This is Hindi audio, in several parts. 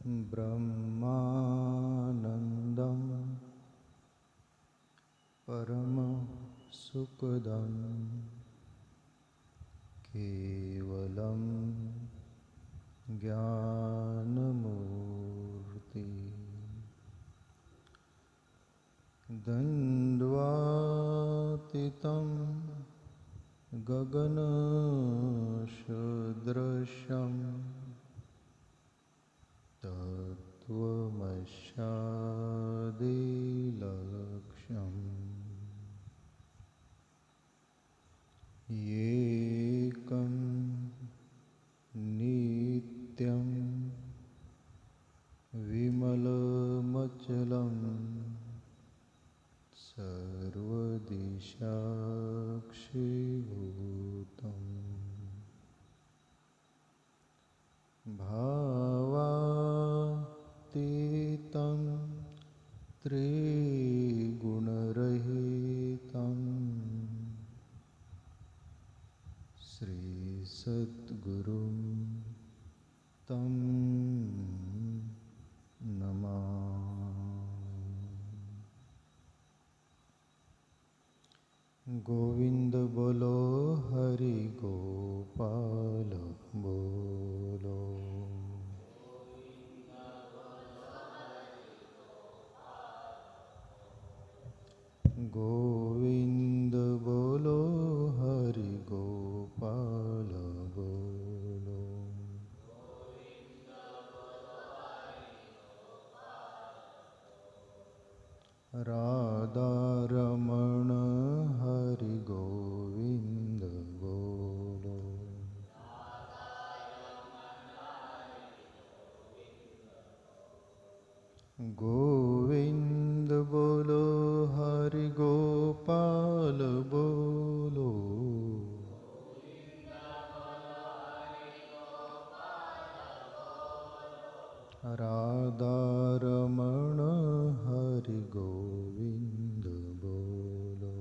ब्रह्मानन्दं परमसुखदं केवलं ज्ञानमूर्ति द्वन्द्वातीतं गगनसदृशं तत्त्वमस्यादिलक्ष्यम् येकं नित्यं विमलमचलं सर्वदिशाक्षीभूतम् भावातीतं त्रिगुणरहितं श्रीसद्गुरुं तं नमामि। गोविंद बोलो हरि गोपाल बोलो। गोविंद बोलो हरि गोपाल बोलो। राधा रमण हरि गोविंद बोलो। गोविंद बोलो हरि गोपाल बोलो। राधा रमण हरि गोविंद बोलो।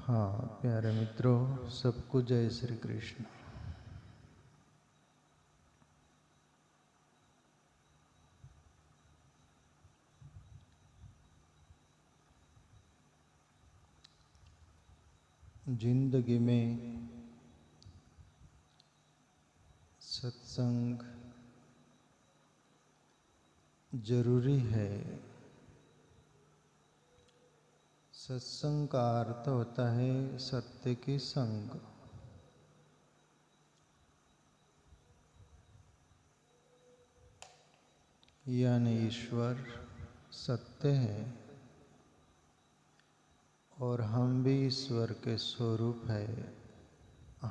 हाँ प्यारे मित्रों, सबको जय श्री कृष्ण। जिंदगी में सत्संग जरूरी है। सत्संग का अर्थ होता है सत्य की संग। यानी ईश्वर सत्य है और हम भी ईश्वर के स्वरूप है,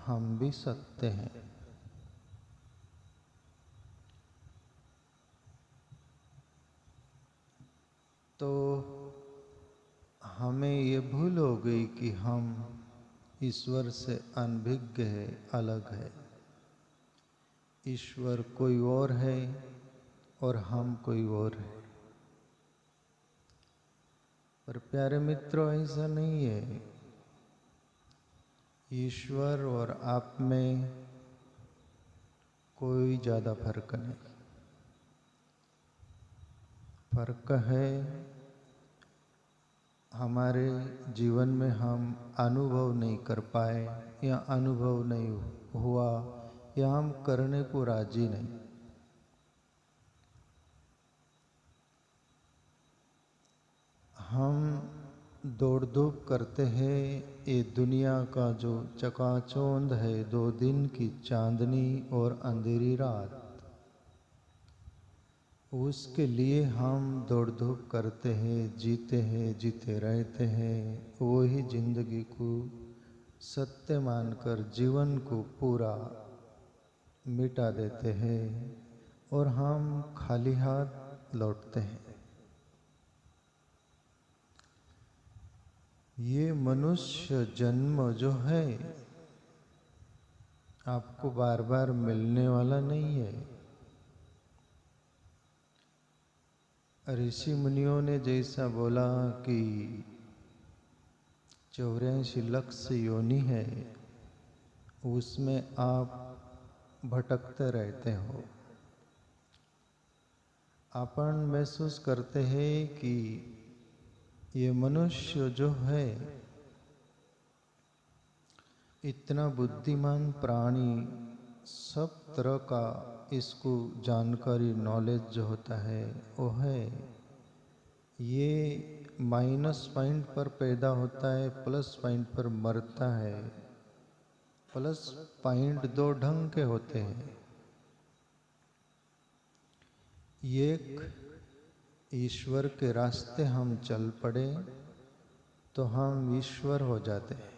हम भी सत्य हैं। तो हमें ये भूल हो गई कि हम ईश्वर से अनभिज्ञ है, अलग है। ईश्वर कोई और है और हम कोई और है। पर प्यारे मित्रों, ऐसा नहीं है। ईश्वर और आप में कोई ज़्यादा फर्क नहीं। फर्क है हमारे जीवन में हम अनुभव नहीं कर पाए या अनुभव नहीं हुआ या हम करने को राजी नहीं। हम दौड़ धूप करते हैं। ये दुनिया का जो चकाचौंध है, 2 दिन की चांदनी और अंधेरी रात, उसके लिए हम दौड़ धूप करते हैं, जीते रहते हैं। वही जिंदगी को सत्य मानकर जीवन को पूरा मिटा देते हैं और हम खाली हाथ लौटते हैं। ये मनुष्य जन्म जो है आपको बार बार मिलने वाला नहीं है। ऋषि मुनियों ने जैसा बोला कि 84 लाख योनि है, उसमें आप भटकते रहते हो। अपन महसूस करते हैं कि ये मनुष्य जो है इतना बुद्धिमान प्राणी, सब तरह का इसको जानकारी नॉलेज जो होता है वो है। ये माइनस पॉइंट पर पैदा होता है, प्लस पॉइंट पर मरता है। प्लस पॉइंट दो ढंग के होते हैं। एक, ईश्वर के रास्ते हम चल पड़े तो हम ईश्वर हो जाते हैं,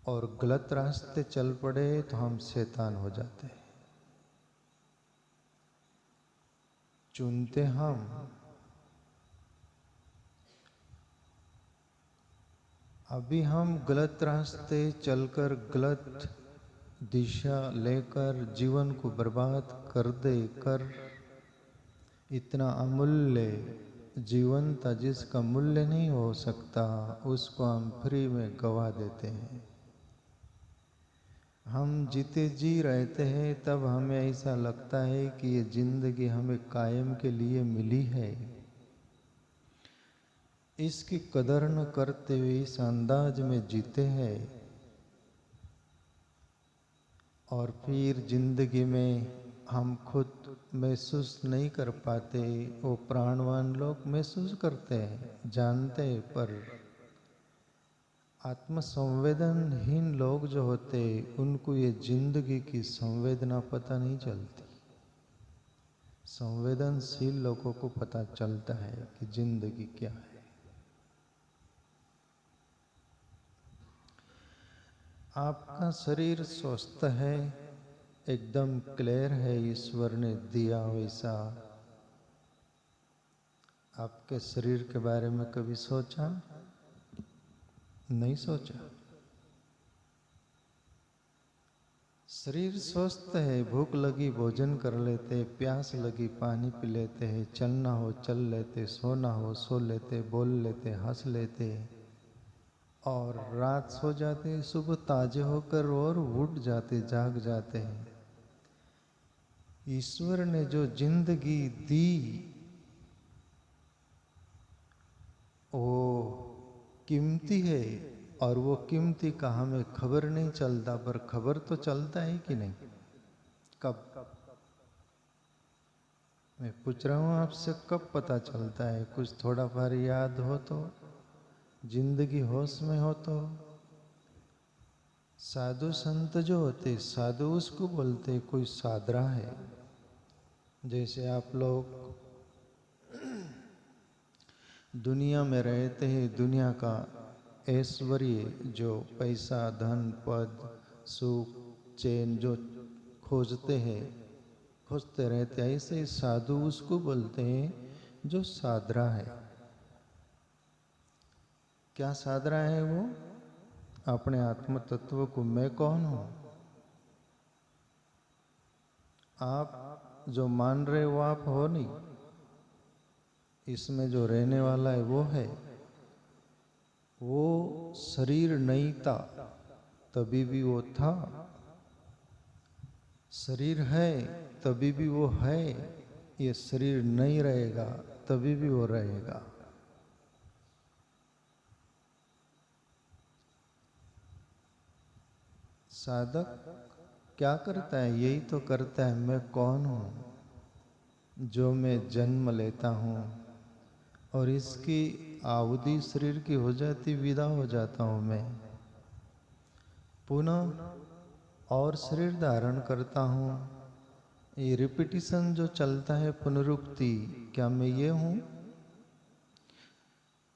और गलत रास्ते चल पड़े तो हम शैतान हो जाते हैं। चुनते हम। अभी हम गलत रास्ते चलकर गलत दिशा लेकर जीवन को बर्बाद कर दे कर इतना अमूल्य जीवन था जिसका मूल्य नहीं हो सकता, उसको हम फ्री में गवा देते हैं। हम जीते जी रहते हैं तब हमें ऐसा लगता है कि ये जिंदगी हमें कायम के लिए मिली है। इसकी कदर न करते हुए इस अंदाज में जीते हैं, और फिर जिंदगी में हम खुद महसूस नहीं कर पाते, वो प्राणवान लोग महसूस करते हैं, जानते हैं, पर आत्मसंवेदनहीन लोग जो होते उनको ये जिंदगी की संवेदना पता नहीं चलती। संवेदनशील लोगों को पता चलता है कि जिंदगी क्या है। आपका शरीर स्वस्थ है, एकदम क्लियर है, ईश्वर ने दिया वैसा। आपके शरीर के बारे में कभी सोचा? नहीं सोचा। शरीर स्वस्थ है, भूख लगी भोजन कर लेते, प्यास लगी पानी पी लेते हैं, चलना हो चल लेते, सोना हो सो लेते, बोल लेते, हंस लेते, और रात सो जाते, सुबह ताजे होकर और उठ जाते, जाग जाते हैं। ईश्वर ने जो जिंदगी दी वो कीमती है, और वो कीमती का हमें खबर नहीं चलता, पर खबर तो चलता है कि नहीं? कब? मैं पूछ रहा हूँ आपसे, कब पता चलता है? कुछ थोड़ा बार याद हो तो, जिंदगी होश में हो तो। साधु संत जो होते, साधु उसको बोलते कोई साधरा है। जैसे आप लोग दुनिया में रहते हैं, दुनिया का ऐश्वर्य जो पैसा धन पद सुख चैन जो खोजते हैं, खोजते रहते हैं, ऐसे साधु उसको बोलते हैं जो साधरा है। क्या साधरा है वो? अपने आत्म तत्व को मैं कौन हूं, आप जो मान रहे हो आप हो नहीं, इसमें जो रहने वाला है वो है। वो शरीर नहीं था तभी भी वो था, शरीर है तभी भी वो है, ये शरीर नहीं रहेगा तभी भी वो रहेगा। साधक क्या करता है? यही तो करता है, मैं कौन हूं जो मैं जन्म लेता हूं, और इसकी आहुति शरीर की हो जाती, विदा हो जाता हूं मैं, पुनः और शरीर धारण करता हूं। ये रिपीटिशन जो चलता है, पुनरुक्ति, क्या मैं ये हूं?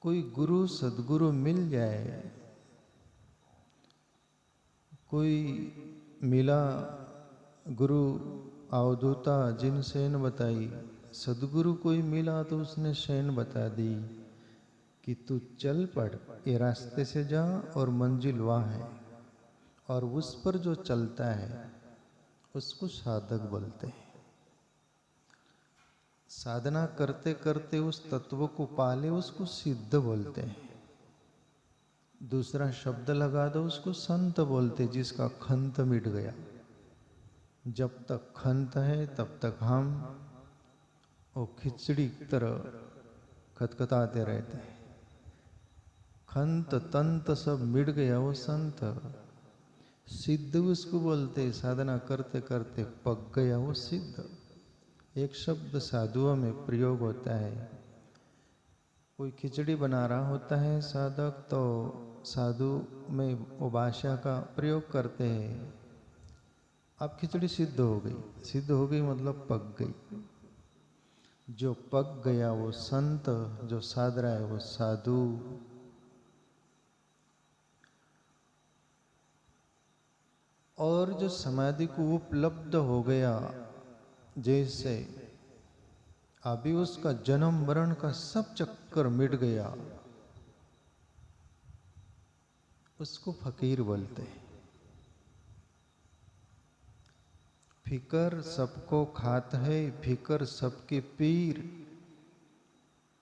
कोई गुरु सदगुरु मिल जाए, कोई मिला गुरु अवधूता जिन शैन बताई, सदगुरु कोई मिला तो उसने शैन बता दी कि तू चल पड़, ये रास्ते से जा और मंजिल वहाँ है, और उस पर जो चलता है उसको साधक बोलते हैं। साधना करते करते उस तत्व को पाले उसको सिद्ध बोलते हैं। दूसरा शब्द लगा दो उसको संत बोलते, जिसका खंत मिट गया। जब तक खंत है तब तक हम वो खिचड़ी की तरह खतखताते रहते हैं। खंत तंत सब मिट गया वो संत। सिद्ध उसको बोलते, साधना करते करते पक गया वो सिद्ध। एक शब्द साधुओं में प्रयोग होता है। कोई खिचड़ी बना रहा होता है साधक, तो साधु में वो भाषा का प्रयोग करते हैं। अब खिचड़ी सिद्ध हो गई। सिद्ध हो गई मतलब पक गई। जो पक गया वो संत, जो साध रहा है वो साधु। और जो समाधि को उपलब्ध हो गया, जैसे अभी उसका जन्म मरण का सब चक्कर मिट गया, उसको फकीर बोलते हैं। फिकर सबको खात है, फिकर सबके पीर।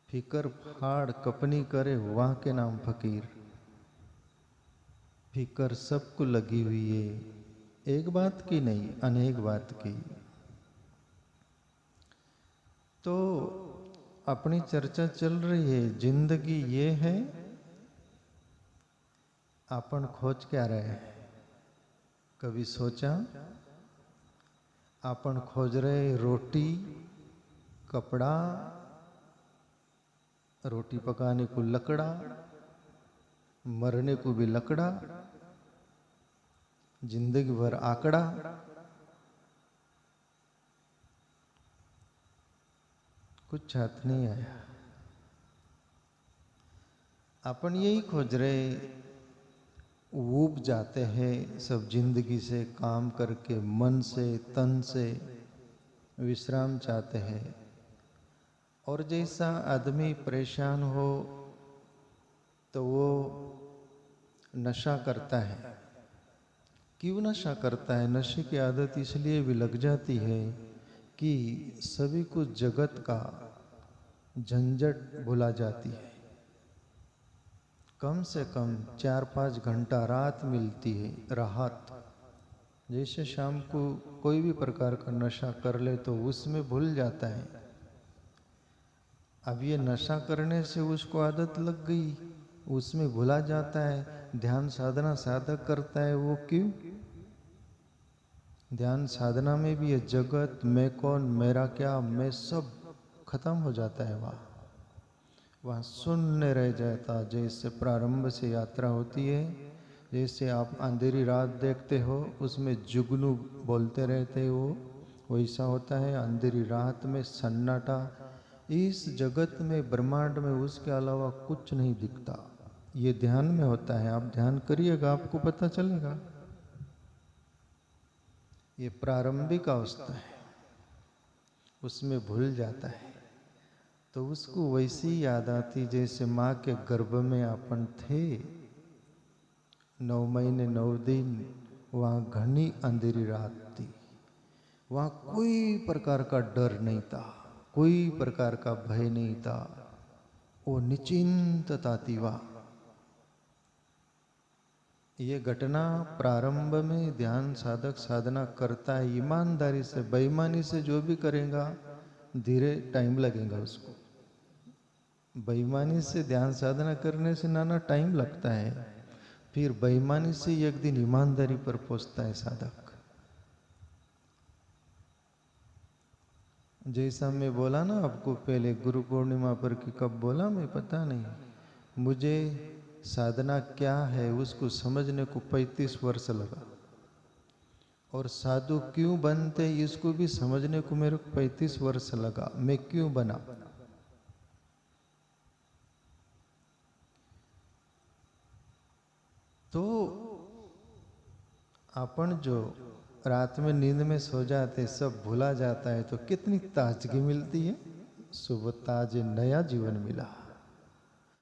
फिकर फाड़ कपनी करे, वहां के नाम फकीर। फिकर सबको लगी हुई है, एक बात की नहीं, अनेक बात की। तो अपनी चर्चा चल रही है, जिंदगी ये है, अपन खोज क्या रहे हैं? कभी सोचा? अपन खोज रहे रोटी, कपड़ा, रोटी पकाने को लकड़ा, मरने को भी लकड़ा, जिंदगी भर आंकड़ा। कुछ हाथ नहीं आया। अपन यही खोज रहे, ऊब जाते हैं सब जिंदगी से, काम करके, मन से, तन से विश्राम चाहते हैं। और जैसा आदमी परेशान हो तो वो नशा करता है। क्यों नशा करता है? नशे की आदत इसलिए भी लग जाती है कि सभी कुछ जगत का झंझट भुला जाती है। कम से कम 4-5 घंटा रात मिलती है, राहत। जैसे शाम को कोई भी प्रकार का नशा कर ले तो उसमें भूल जाता है। अब ये नशा करने से उसको आदत लग गई, उसमें भुला जाता है। ध्यान साधना साधक करता है, वो क्यों? ध्यान साधना में भी ये जगत, मैं कौन, मेरा क्या, मैं सब खत्म हो जाता है। वहाँ शून्य रह जाता। जैसे प्रारंभ से यात्रा होती है, जैसे आप अंधेरी रात देखते हो, उसमें जुगनू बोलते रहते हो, वैसा होता है। अंधेरी रात में सन्नाटा, इस जगत में, ब्रह्मांड में उसके अलावा कुछ नहीं दिखता। ये ध्यान में होता है। आप ध्यान करिएगा, आपको पता चलेगा। ये प्रारंभिक अवस्था है, उसमें भूल जाता है। तो उसको वैसी याद आती जैसे माँ के गर्भ में अपन थे, 9 महीने 9 दिन, वहाँ घनी अंधेरी रात थी। वहाँ कोई प्रकार का डर नहीं था, कोई प्रकार का भय नहीं था। वो निश्चिंतता थी वहाँ। ये घटना प्रारंभ में ध्यान साधक साधना करता है ईमानदारी से। बेईमानी से जो भी करेगा, धीरे टाइम लगेगा उसको। बेईमानी से ध्यान साधना करने से नाना टाइम लगता है, फिर बेईमानी से एक दिन ईमानदारी पर पहुंचता है साधक। जैसा मैं बोला ना आपको पहले, गुरु पूर्णिमा पर कि कब बोला मैं पता नहीं, मुझे साधना क्या है उसको समझने को 35 वर्ष लगा। और साधु क्यों बनते इसको भी समझने को मेरे को 35 वर्ष लगा। मैं क्यों बना? तो अपन जो रात में नींद में सो जाते, सब भुला जाता है, तो कितनी ताजगी मिलती है। सुबह ताजे नया जीवन मिला।